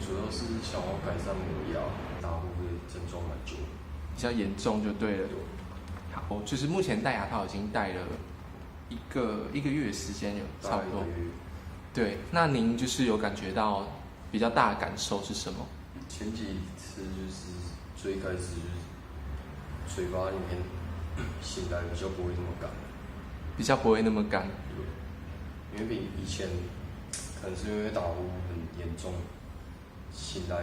主要是想要改善磨牙，打呼的症状蛮久，比较严重就对了。好，就是目前戴牙套已经戴了一个月的时间有差不多。对，那您就是有感觉到比较大的感受是什么？前几次就是最开始就是嘴巴里面醒来比较不会那么干，比较不会那么干。对，因为比以前可能是因为打呼很严重，醒来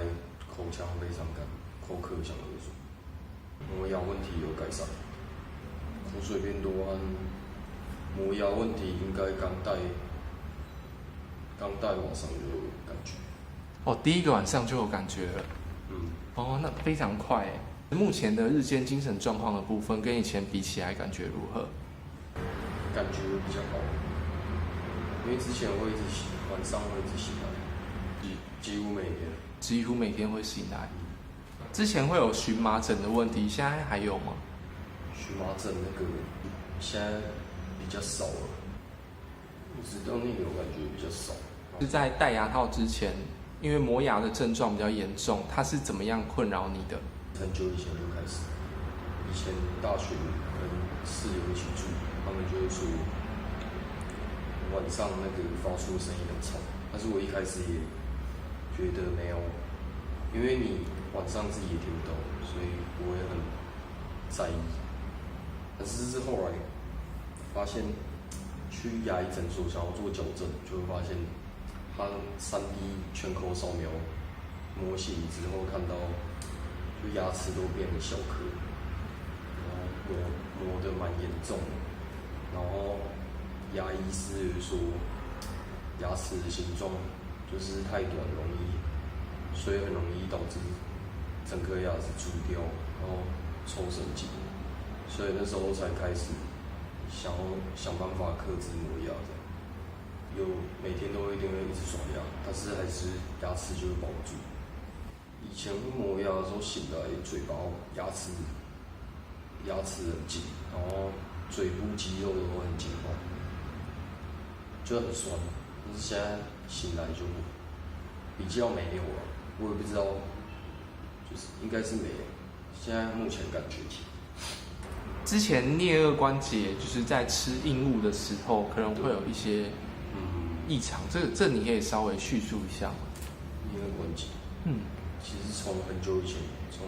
口腔非常干，口渴想喝水。磨牙问题有改善，口水变多和磨牙问题应该刚戴晚上就有感觉。哦，第一个晚上就有感觉了。哦，那非常快耶。目前的日间精神状况的部分，跟以前比起来，感觉如何？感觉比较好，因为之前会一直醒，晚上会一直醒来，几乎每天。几乎每天会醒来。之前会有荨麻疹的问题，现在还有吗？荨麻疹那个现在比较少了，我知道那个我感觉比较少。是在戴牙套之前，因为磨牙的症状比较严重，它是怎么样困扰你的？很久以前就开始，以前大学跟室友一起住，他们就会说晚上那个发出的声音很吵，但是我一开始也觉得没有，因为你晚上自己也听不到，所以不会很在意。但是后来发现去牙医诊所想要做矫正，就会发现他3D 全口扫描模型之后看到，就牙齿都变得小颗，然后磨得蛮严重的，然后牙医师说牙齿的形状就是太短，所以很容易导致整颗牙齿蛀掉，然后抽神经，所以那时候才开始想办法克制磨牙的。每天都一定会一直刷牙，但是还是牙齿就会保住。以前磨牙的时候醒来，嘴巴牙齿很紧，然后嘴部肌肉都很紧绷，就很酸。但是现在醒来就比较没有了，我也不知道，就是应该是没有。现在目前感觉之前颞颌关节就是在吃硬物的时候，可能会有一些异常，这你可以稍微叙述一下吗？颞颌关节，其实从很久以前，从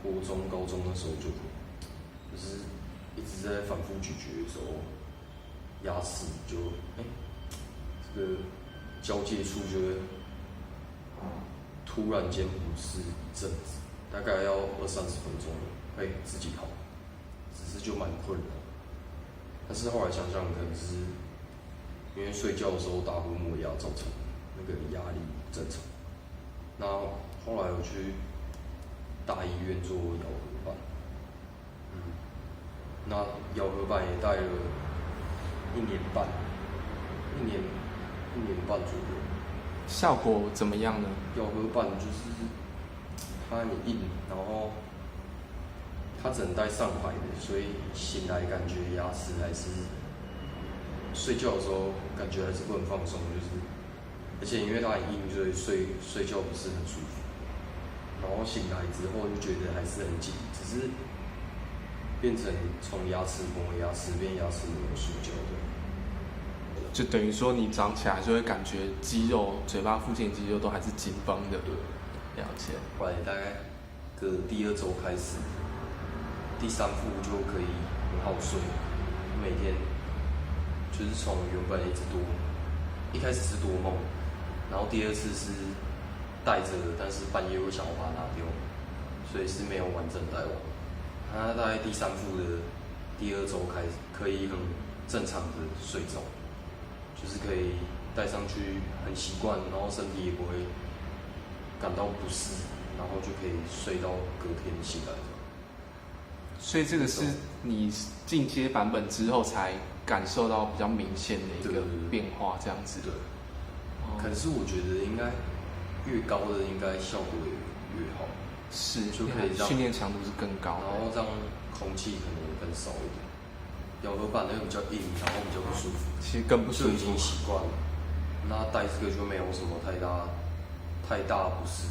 国中、高中的时候就是一直在反复咀嚼的时候，牙齿就这个交界处就会突然间不适一阵子，大概要20-30分钟会自己好，只是就蛮困扰。但是后来想想，可能是因为睡觉的时候打呼磨牙造成那个压力不正常。那后来我去大医院做咬合板，那咬合板也戴了1年半，一年半左右。效果怎么样呢？咬合板就是它很硬，然后它只能戴上排的，所以醒来感觉牙齿还是睡觉的时候感觉还是不能放松，而且因为它很硬，所以睡觉不是很舒服。然后醒来之后就觉得还是很紧，只是变成从牙齿磨牙齿变牙齿磨塑胶的。就等于说你长起来就会感觉肌肉、嘴巴附近的肌肉都还是紧绷的。对，了解。后来大概第2周开始，第3副就可以很好睡，每天就是从原本一开始是多梦，然后第2次是戴着，但是半夜会想要把它拿掉，所以是没有完整戴完。它大概第3副的第2周开始可以很正常的睡着，就是可以戴上去很习惯，然后身体也不会感到不适，然后就可以睡到隔天醒来。所以这个是你进阶版本之后才感受到比较明显的一个变化，这样子。对。可是我觉得应该越高的应该效果也越好，是就可以让训练强度是更高，然后让空气可能更少一点。咬合板那个比较硬，然后比较不舒服，其实更不舒服，就已经习惯了。那戴这个就没有什么太太大不适，